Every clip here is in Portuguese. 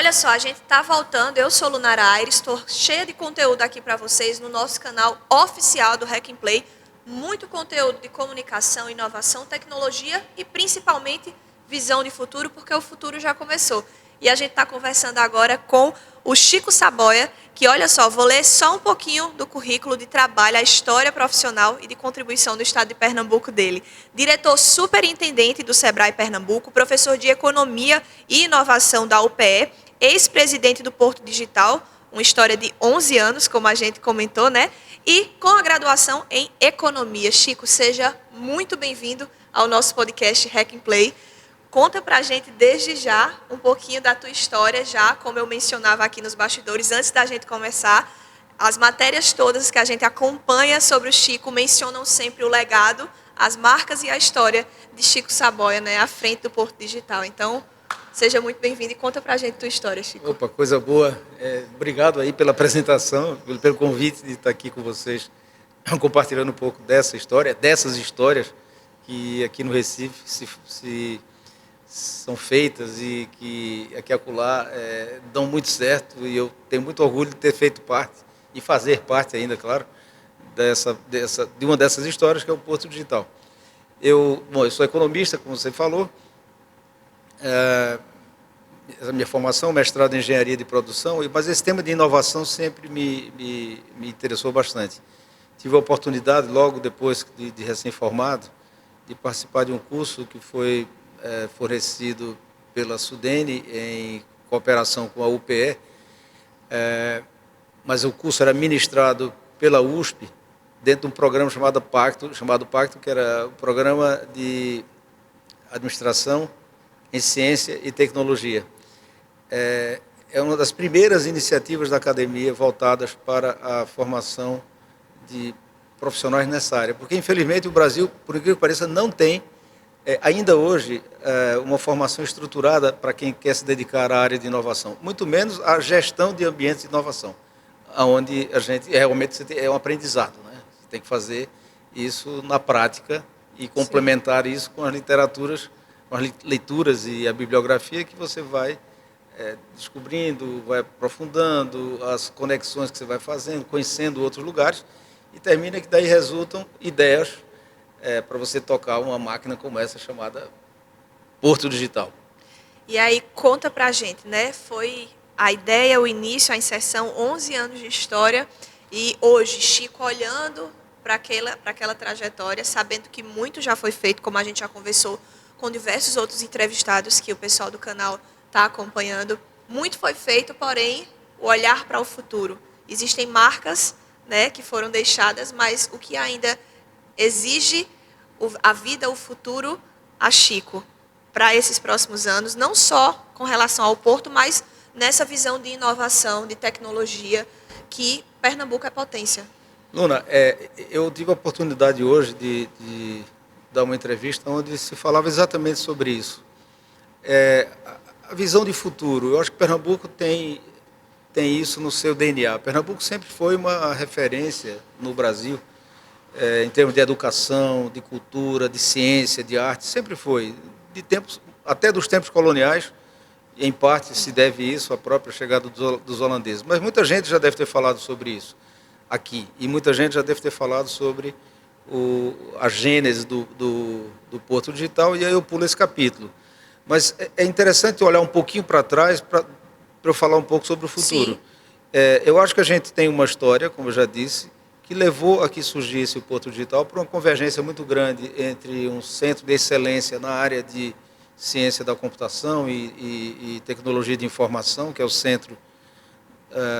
olha só, a gente está voltando, eu sou Lunara Aires, estou cheia de conteúdo aqui para vocês no nosso canal oficial do Hack and Play. Muito conteúdo de comunicação, inovação, tecnologia e principalmente visão de futuro, porque o futuro já começou. E a gente está conversando agora com o Chico Saboia, que, olha só, vou ler só um pouquinho do currículo de trabalho, a história profissional e de contribuição do Estado de Pernambuco dele. Diretor superintendente do Sebrae Pernambuco, professor de Economia e Inovação da UPE, ex-presidente do Porto Digital, uma história de 11 anos, como a gente comentou, né? E com a graduação em Economia. Chico, seja muito bem-vindo ao nosso podcast Hack and Play. Conta pra gente desde já um pouquinho da tua história, já como eu mencionava aqui nos bastidores, antes da gente começar, as matérias todas que a gente acompanha sobre o Chico mencionam sempre o legado, as marcas e a história de Chico Saboia, né, à frente do Porto Digital. Então, seja muito bem-vindo e conta pra gente a tua história, Chico. Opa, coisa boa. Obrigado aí pela apresentação, pelo convite de estar aqui com vocês, compartilhando um pouco dessa história, dessas histórias que aqui no Recife são feitas e que aqui e acolá dão muito certo, e eu tenho muito orgulho de ter feito parte e fazer parte ainda, claro, de uma dessas histórias, que é o Porto Digital. Eu sou economista, como você falou, a minha formação, mestrado em engenharia de produção, mas esse tema de inovação sempre me interessou bastante. Tive a oportunidade, logo depois de recém-formado, de participar de um curso que foi fornecido pela Sudene em cooperação com a UPE, mas o curso era ministrado pela USP dentro de um programa chamado Pacto, que era o Programa de Administração em Ciência e Tecnologia. É uma das primeiras iniciativas da academia voltadas para a formação de profissionais nessa área, porque infelizmente o Brasil, por incrível que pareça, não tem ainda hoje uma formação estruturada para quem quer se dedicar à área de inovação, muito menos a gestão de ambientes de inovação, onde a gente realmente é um aprendizado, né? Você tem que fazer isso na prática e complementar isso com as literaturas, com as leituras e a bibliografia que você vai descobrindo, vai aprofundando as conexões que você vai fazendo, conhecendo outros lugares, e termina que daí resultam ideias para você tocar uma máquina como essa chamada Porto Digital. E aí, conta pra gente, né? Foi a ideia, o início, a inserção, 11 anos de história, e hoje, Chico olhando para aquela trajetória, sabendo que muito já foi feito, como a gente já conversou com diversos outros entrevistados que o pessoal do canal está acompanhando. Muito foi feito, porém, o olhar para o futuro. Existem marcas, né, que foram deixadas, mas o que ainda exige a vida, o futuro, a Chico, para esses próximos anos, não só com relação ao Porto, mas nessa visão de inovação, de tecnologia, que Pernambuco é potência. Luna, eu tive a oportunidade hoje de dar uma entrevista onde se falava exatamente sobre isso. A visão de futuro, eu acho que Pernambuco tem isso no seu DNA. Pernambuco sempre foi uma referência no Brasil, em termos de educação, de cultura, de ciência, de arte, sempre foi. Até dos tempos coloniais, em parte se deve isso à própria chegada dos holandeses. Mas muita gente já deve ter falado sobre isso aqui, e muita gente já deve ter falado sobre a gênese do Porto Digital, e aí eu pulo esse capítulo. Mas é interessante olhar um pouquinho para trás para eu falar um pouco sobre o futuro. Eu acho que a gente tem uma história, como eu já disse, que levou a que surgisse o Porto Digital por uma convergência muito grande entre um centro de excelência na área de ciência da computação e tecnologia de informação, que é o Centro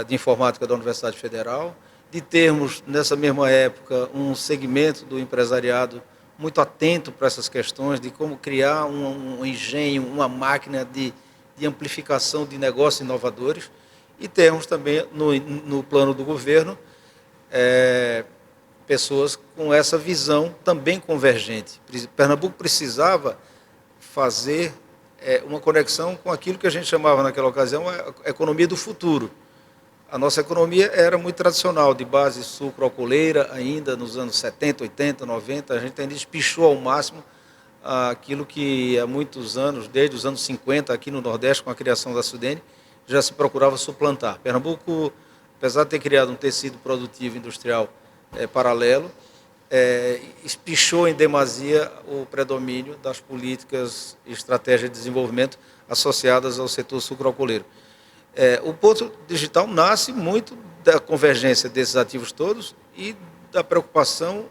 de Informática da Universidade Federal, de termos, nessa mesma época, um segmento do empresariado muito atento para essas questões de como criar um engenho, uma máquina de amplificação de negócios inovadores, e termos também, no plano do governo, pessoas com essa visão também convergente. Pernambuco precisava fazer uma conexão com aquilo que a gente chamava naquela ocasião a economia do futuro. A nossa economia era muito tradicional, de base sucroalcooleira, ainda nos anos 70, 80, 90, a gente ainda espichou ao máximo aquilo que há muitos anos, desde os anos 50, aqui no Nordeste, com a criação da Sudene, já se procurava suplantar. Pernambuco, apesar de ter criado um tecido produtivo industrial paralelo, espichou em demasia o predomínio das políticas e estratégias de desenvolvimento associadas ao setor sucroalcooleiro. O Porto Digital nasce muito da convergência desses ativos todos e da preocupação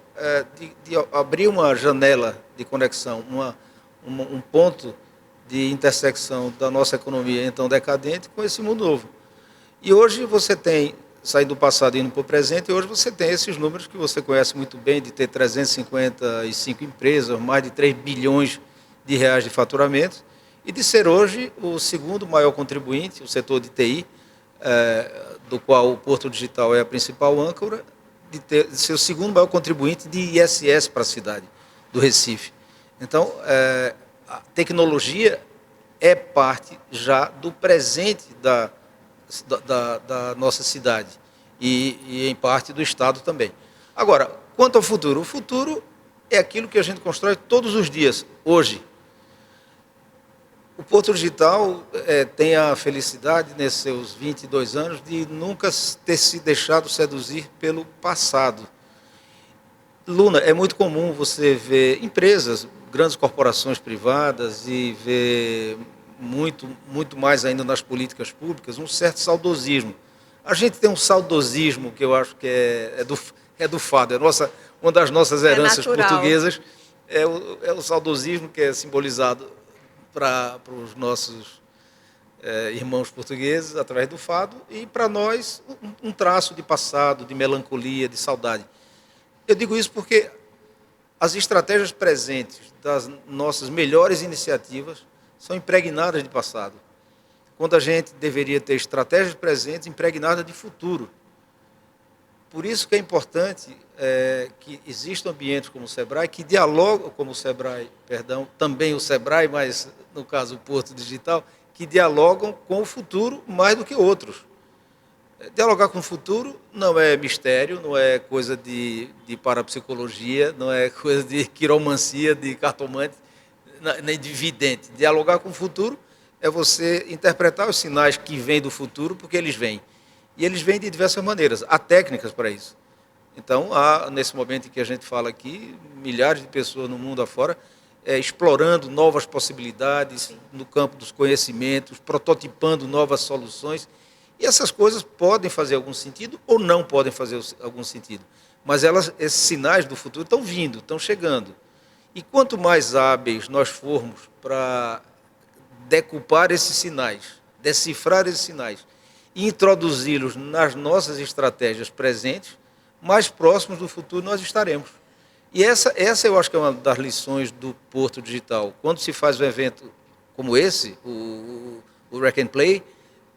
de abrir uma janela de conexão, um ponto de intersecção da nossa economia então decadente com esse mundo novo. E hoje você tem, saindo do passado e indo para o presente, hoje você tem esses números que você conhece muito bem, de ter 355 empresas, mais de 3 bilhões de reais de faturamento, e de ser hoje o segundo maior contribuinte, o setor de TI, do qual o Porto Digital é a principal âncora, de ser o segundo maior contribuinte de ISS para a cidade do Recife. Então, a tecnologia é parte já do presente da nossa cidade e em parte do Estado também. Agora, quanto ao futuro, o futuro é aquilo que a gente constrói todos os dias, hoje. O Porto Digital tem a felicidade, nesses seus 22 anos, de nunca ter se deixado seduzir pelo passado. Luna, é muito comum você ver empresas, grandes corporações privadas e ver muito mais ainda nas políticas públicas, um certo saudosismo. A gente tem um saudosismo que eu acho que é do fado, uma das nossas heranças portuguesas, é o saudosismo que é simbolizado para os nossos irmãos portugueses através do fado e para nós um traço de passado, de melancolia, de saudade. Eu digo isso porque as estratégias presentes das nossas melhores iniciativas são impregnadas de passado, quando a gente deveria ter estratégias presentes impregnadas de futuro. Por isso que é importante que existam ambientes como o SEBRAE, que dialogam, como o SEBRAE, também o SEBRAE, mas no caso o Porto Digital, que dialogam com o futuro mais do que outros. Dialogar com o futuro não é mistério, não é coisa de parapsicologia, não é coisa de quiromancia, de cartomante, nem de vidente. Dialogar com o futuro é você interpretar os sinais que vêm do futuro, porque eles vêm. E eles vêm de diversas maneiras. Há técnicas para isso. Então, nesse momento em que a gente fala aqui, milhares de pessoas no mundo afora explorando novas possibilidades no campo dos conhecimentos, prototipando novas soluções. E essas coisas podem fazer algum sentido ou não podem fazer algum sentido. Mas esses sinais do futuro estão vindo, estão chegando. E quanto mais hábeis nós formos para decupar esses sinais, decifrar esses sinais e introduzi-los nas nossas estratégias presentes, mais próximos do futuro nós estaremos. E essa eu acho que é uma das lições do Porto Digital. Quando se faz um evento como esse, o Rec and Play,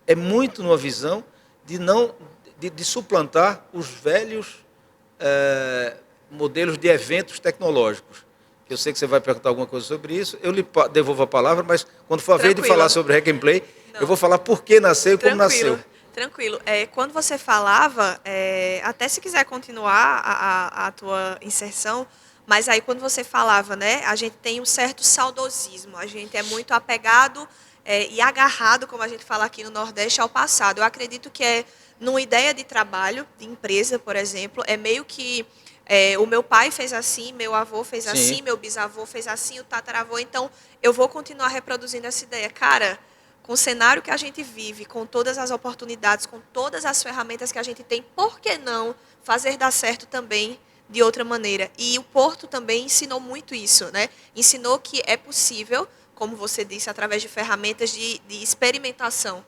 é muito numa visão de suplantar os velhos modelos de eventos tecnológicos. Eu sei que você vai perguntar alguma coisa sobre isso, eu lhe devolvo a palavra, mas quando for a vez de falar sobre Rec and Play, eu vou falar por que nasceu e como nasceu. Tranquilo. Quando você falava, até se quiser continuar a tua inserção, mas aí quando você falava, né, a gente tem um certo saudosismo, a gente é muito apegado e agarrado, como a gente fala aqui no Nordeste, ao passado. Eu acredito que numa ideia de trabalho, de empresa, por exemplo, é meio que o meu pai fez assim, meu avô fez Sim. assim, meu bisavô fez assim, o tataravô, então eu vou continuar reproduzindo essa ideia. Cara, com o cenário que a gente vive, com todas as oportunidades, com todas as ferramentas que a gente tem, por que não fazer dar certo também de outra maneira? E o Porto também ensinou muito isso, né? Ensinou que é possível, como você disse, através de ferramentas de experimentação.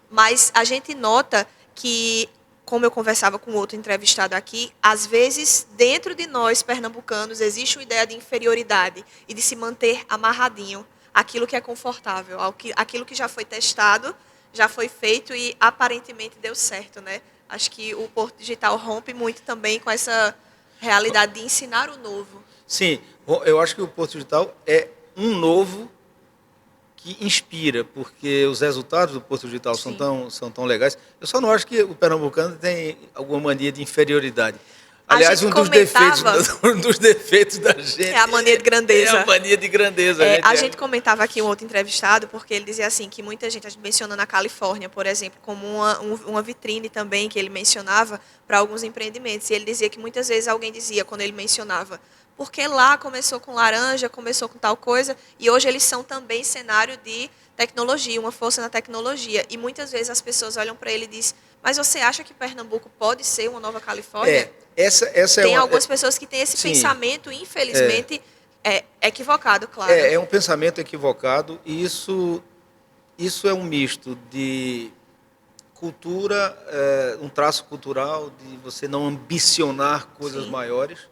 Mas a gente nota que, como eu conversava com outro entrevistado aqui, às vezes, dentro de nós, pernambucanos, existe uma ideia de inferioridade e de se manter amarradinho àquilo que é confortável, aquilo que já foi testado, já foi feito e aparentemente deu certo, né? Acho que o Porto Digital rompe muito também com essa realidade de ensinar o novo. Sim, eu acho que o Porto Digital é um novo que inspira, porque os resultados do Porto Digital são tão legais. Eu só não acho que o pernambucano tem alguma mania de inferioridade. Aliás, um dos defeitos da gente é a mania de grandeza. É a mania de grandeza. A gente comentava aqui um outro entrevistado, porque ele dizia assim, que muita gente, a gente menciona na Califórnia, por exemplo, como uma vitrine também, que ele mencionava para alguns empreendimentos. E ele dizia que muitas vezes alguém dizia, quando ele mencionava, porque lá começou com laranja, começou com tal coisa, e hoje eles são também cenário de tecnologia, uma força na tecnologia. E muitas vezes as pessoas olham para ele e dizem, mas você acha que Pernambuco pode ser uma nova Califórnia? Tem algumas pessoas que têm esse pensamento, infelizmente, equivocado, claro. É um pensamento equivocado, e isso é um misto de cultura, um traço cultural, de você não ambicionar coisas maiores.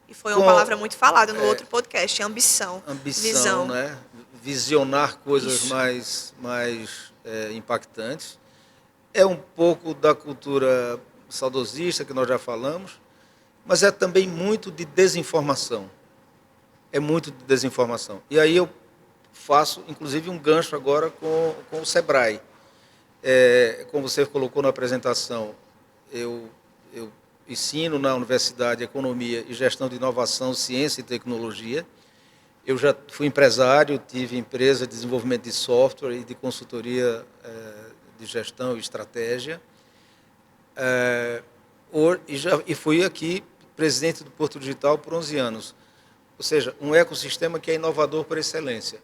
E foi uma palavra muito falada no outro podcast, ambição, visão, né? Visionar coisas mais impactantes. É um pouco da cultura saudosista, que nós já falamos, mas é também muito de desinformação. É muito de desinformação. E aí eu faço, inclusive, um gancho agora com o Sebrae. Como você colocou na apresentação, eu ensino na Universidade Economia e Gestão de Inovação, Ciência e Tecnologia. Eu já fui empresário, tive empresa de desenvolvimento de software e de consultoria de gestão e estratégia. E fui aqui presidente do Porto Digital por 11 anos. Ou seja, um ecossistema que é inovador por excelência.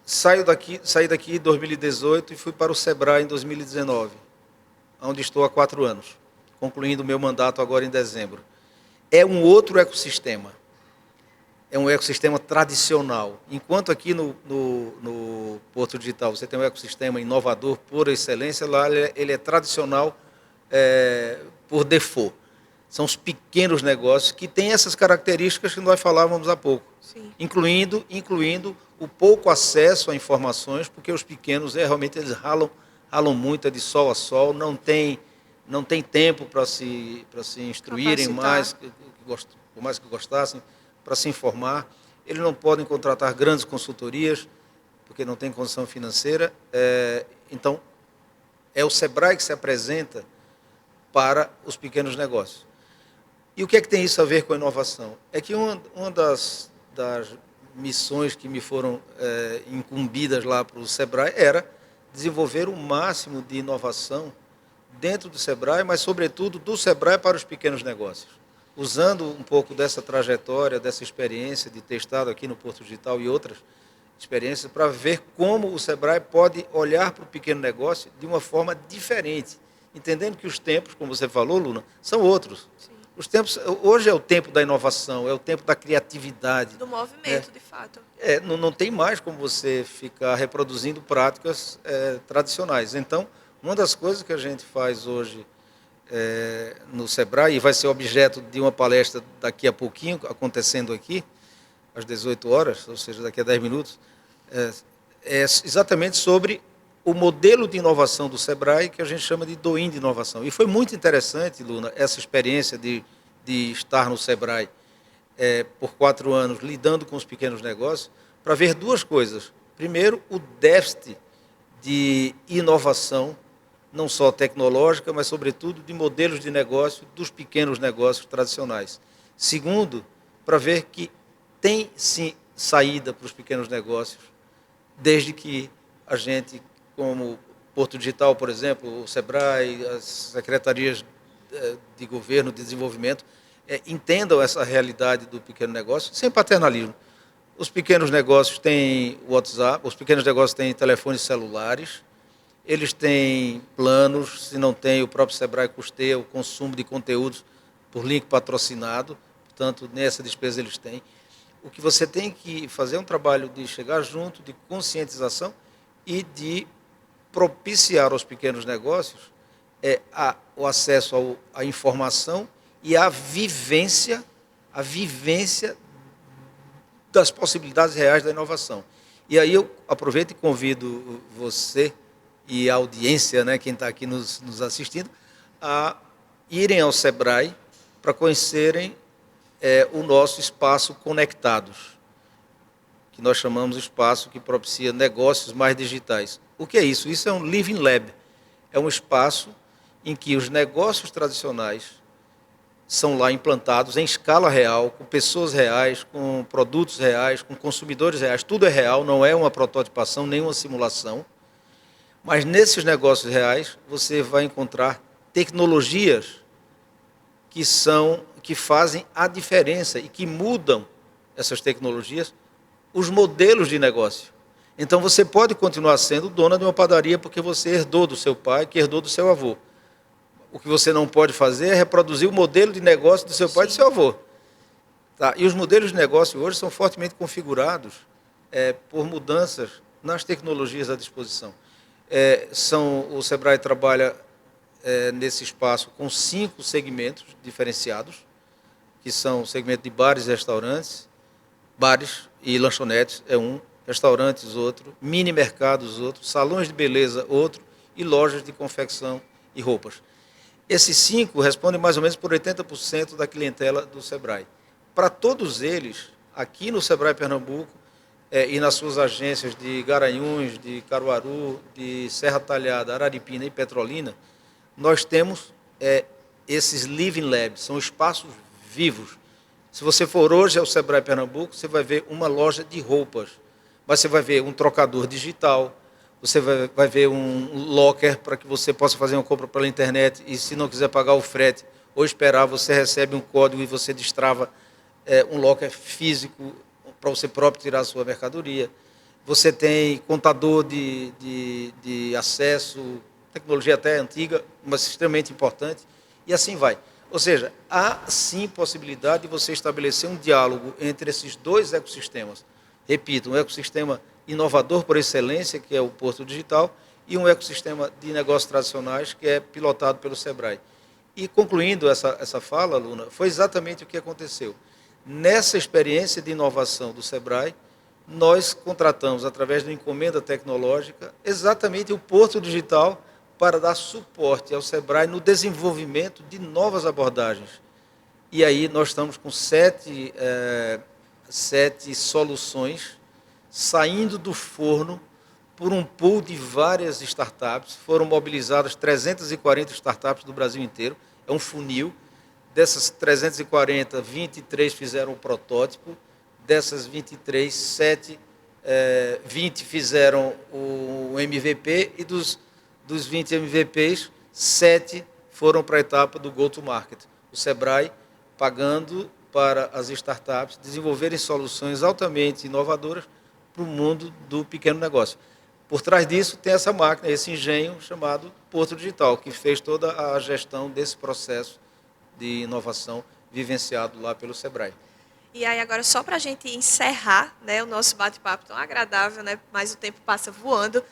Saí daqui em 2018 e fui para o Sebrae em 2019, onde estou há 4 anos, concluindo o meu mandato agora em dezembro. É um outro ecossistema. É um ecossistema tradicional. Enquanto aqui no Porto Digital você tem um ecossistema inovador por excelência, lá ele é tradicional por default. São os pequenos negócios que têm essas características que nós falávamos há pouco, incluindo o pouco acesso a informações, porque os pequenos realmente eles ralam muito, de sol a sol, não tem tempo para se instruírem mais, por mais que gostassem, para se informar. Eles não podem contratar grandes consultorias, porque não tem condição financeira. Então, é o Sebrae que se apresenta para os pequenos negócios. E o que é que tem isso a ver com a inovação? É que uma das missões que me foram incumbidas lá para o Sebrae era desenvolver o máximo de inovação dentro do Sebrae, mas, sobretudo, do Sebrae para os pequenos negócios. Usando um pouco dessa trajetória, dessa experiência de ter estado aqui no Porto Digital e outras experiências, para ver como o Sebrae pode olhar para o pequeno negócio de uma forma diferente, entendendo que os tempos, como você falou, Luna, são outros. Sim. Os tempos, hoje é o tempo da inovação, é o tempo da criatividade. Do movimento, de fato. Não tem mais como você ficar reproduzindo práticas tradicionais. Então, uma das coisas que a gente faz hoje no Sebrae, e vai ser objeto de uma palestra daqui a pouquinho, acontecendo aqui, às 18 horas, ou seja, daqui a 10 minutos, é exatamente sobre o modelo de inovação do Sebrae, que a gente chama de Doin de inovação. E foi muito interessante, Luna, essa experiência de estar no Sebrae por 4 anos, lidando com os pequenos negócios, para ver duas coisas. Primeiro, o déficit de inovação, não só tecnológica, mas, sobretudo, de modelos de negócio dos pequenos negócios tradicionais. Segundo, para ver que tem, sim, saída para os pequenos negócios, desde que a gente, como Porto Digital, por exemplo, o Sebrae, as secretarias de governo, de desenvolvimento, entendam essa realidade do pequeno negócio, sem paternalismo. Os pequenos negócios têm WhatsApp, os pequenos negócios têm telefones celulares, eles têm planos, se não tem, o próprio Sebrae custeia o consumo de conteúdos por link patrocinado, portanto, nessa despesa eles têm. O que você tem que fazer é um trabalho de chegar junto, de conscientização e de propiciar aos pequenos negócios o acesso à informação e à vivência das possibilidades reais da inovação. E aí eu aproveito e convido você e a audiência, né, quem está aqui nos assistindo, a irem ao Sebrae para conhecerem o nosso espaço Conectados, que nós chamamos de espaço que propicia negócios mais digitais. O que é isso? Isso é um Living Lab. É um espaço em que os negócios tradicionais são lá implantados em escala real, com pessoas reais, com produtos reais, com consumidores reais. Tudo é real, não é uma prototipação, nem uma simulação. Mas nesses negócios reais, você vai encontrar tecnologias que fazem a diferença e que mudam essas tecnologias, os modelos de negócio. Então você pode continuar sendo dona de uma padaria porque você herdou do seu pai, que herdou do seu avô. O que você não pode fazer é reproduzir o modelo de negócio do seu pai e do seu avô. Tá? E os modelos de negócio hoje são fortemente configurados por mudanças nas tecnologias à disposição. O Sebrae trabalha nesse espaço com 5 segmentos diferenciados, que são o segmento de bares e restaurantes, bares e lanchonetes é um, restaurantes outro, mini mercados outro, salões de beleza outro e lojas de confecção e roupas. Esses 5 respondem mais ou menos por 80% da clientela do Sebrae. Para todos eles, aqui no Sebrae Pernambuco e nas suas agências de Garanhuns, de Caruaru, de Serra Talhada, Araripina e Petrolina, nós temos esses Living Labs, são espaços vivos. Se você for hoje ao Sebrae Pernambuco, você vai ver uma loja de roupas, mas você vai ver um trocador digital, você vai ver um locker para que você possa fazer uma compra pela internet e, se não quiser pagar o frete ou esperar, você recebe um código e você destrava um locker físico para você próprio tirar a sua mercadoria. Você tem contador de acesso, tecnologia até antiga, mas extremamente importante, e assim vai. Ou seja, há sim possibilidade de você estabelecer um diálogo entre esses 2 ecossistemas. Repito, um ecossistema inovador por excelência, que é o Porto Digital, e um ecossistema de negócios tradicionais, que é pilotado pelo Sebrae. E concluindo essa fala, Luna, foi exatamente o que aconteceu. Nessa experiência de inovação do Sebrae, nós contratamos, através de uma encomenda tecnológica, exatamente o Porto Digital para dar suporte ao Sebrae no desenvolvimento de novas abordagens. E aí nós estamos com 7 soluções saindo do forno por um pool de várias startups. Foram mobilizadas 340 startups do Brasil inteiro. É um funil. Dessas 340, 23 fizeram o protótipo. Dessas 23, 20 fizeram o MVP. E dos 20 MVPs, 7 foram para a etapa do go-to-market. O Sebrae pagando para as startups desenvolverem soluções altamente inovadoras para o mundo do pequeno negócio. Por trás disso tem essa máquina, esse engenho chamado Porto Digital, que fez toda a gestão desse processo de inovação vivenciado lá pelo Sebrae. E aí agora, só para a gente encerrar, né, o nosso bate-papo tão agradável, né, mas o tempo passa voando,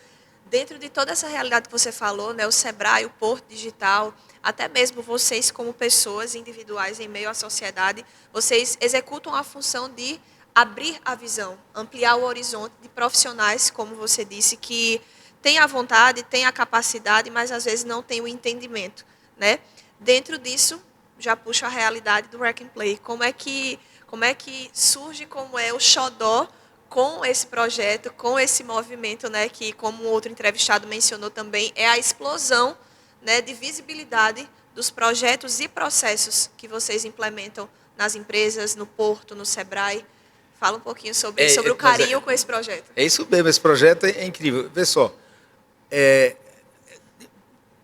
dentro de toda essa realidade que você falou, né, o Sebrae, o Porto Digital, até mesmo vocês como pessoas individuais em meio à sociedade, vocês executam a função de abrir a visão, ampliar o horizonte de profissionais, como você disse, que têm a vontade, têm a capacidade, mas às vezes não têm o entendimento, né? Dentro disso, já puxo a realidade do Rec and Play. Como é que surge, como é o xodó com esse projeto, com esse movimento, né, que, como outro entrevistado mencionou também, é a explosão, né, de visibilidade dos projetos e processos que vocês implementam nas empresas, no Porto, no Sebrae. Fala um pouquinho sobre o carinho com esse projeto. É isso mesmo, esse projeto é incrível. Vê só,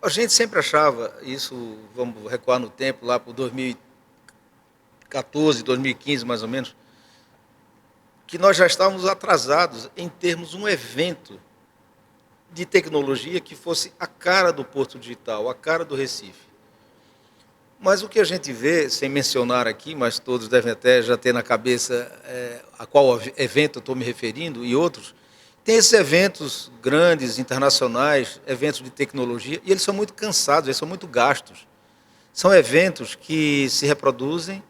a gente sempre achava, isso, vamos recuar no tempo, lá para 2014, 2015 mais ou menos, que nós já estávamos atrasados em termos de um evento de tecnologia que fosse a cara do Porto Digital, a cara do Recife. Mas o que a gente vê, sem mencionar aqui, mas todos devem até já ter na cabeça a qual evento eu estou me referindo, e outros, tem esses eventos grandes, internacionais, eventos de tecnologia, e eles são muito cansados, eles são muito gastos. São eventos que se reproduzem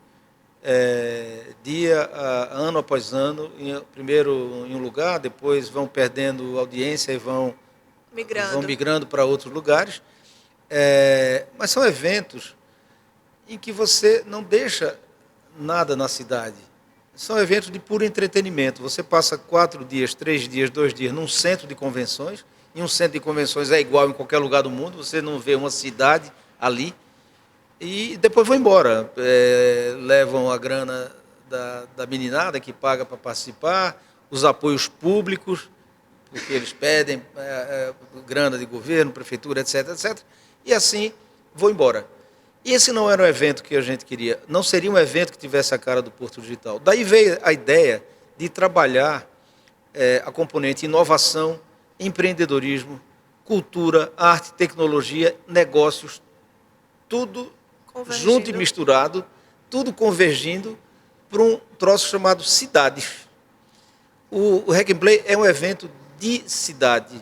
ano após ano, primeiro em um lugar, depois vão perdendo audiência e vão migrando para outros lugares. Mas são eventos em que você não deixa nada na cidade. São eventos de puro entretenimento. Você passa 4 dias, 3 dias, 2 dias num centro de convenções, e um centro de convenções é igual em qualquer lugar do mundo, você não vê uma cidade ali, e depois vão embora. Levam a grana da meninada que paga para participar, os apoios públicos, porque eles pedem grana de governo, prefeitura, etc, etc, e assim vão embora. E esse não era um evento que a gente queria, não seria um evento que tivesse a cara do Porto Digital. Daí veio a ideia de trabalhar a componente inovação, empreendedorismo, cultura, arte, tecnologia, negócios, tudo junto e misturado, tudo convergindo para um troço chamado cidades. O Hack and Play é um evento de cidade.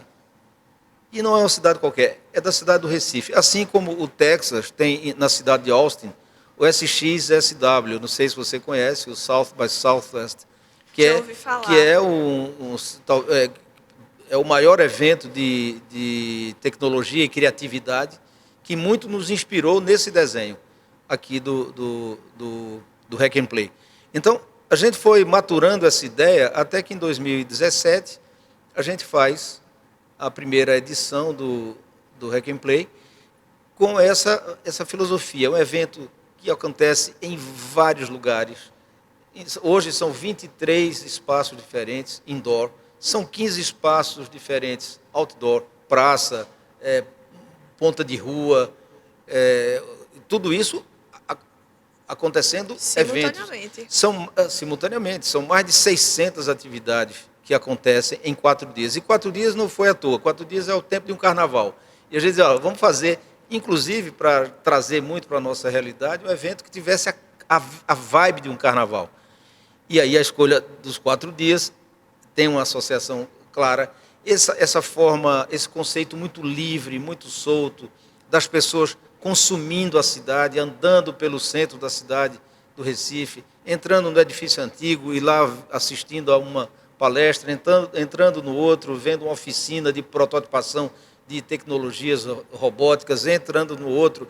E não é uma cidade qualquer, é da cidade do Recife. Assim como o Texas tem na cidade de Austin o SXSW, não sei se você conhece, o South by Southwest, que é o maior evento de tecnologia e criatividade que muito nos inspirou nesse desenho aqui do Hack and Play. Então, a gente foi maturando essa ideia até que em 2017 a gente faz a primeira edição do Hack and Play com essa filosofia. É um evento que acontece em vários lugares. Hoje são 23 espaços diferentes, indoor, são 15 espaços diferentes, outdoor, praça, ponta de rua, tudo isso acontecendo simultaneamente. Eventos. Simultaneamente. São mais de 600 atividades que acontecem em 4 dias. E 4 dias não foi à toa. 4 dias é o tempo de um carnaval. E a gente diz, vamos fazer, inclusive, para trazer muito para a nossa realidade, um evento que tivesse a vibe de um carnaval. E aí a escolha dos 4 dias tem uma associação clara. Essa forma, esse conceito muito livre, muito solto, das pessoas consumindo a cidade, andando pelo centro da cidade do Recife, entrando no edifício antigo e lá assistindo a uma palestra, entrando no outro, vendo uma oficina de prototipação de tecnologias robóticas, entrando no outro,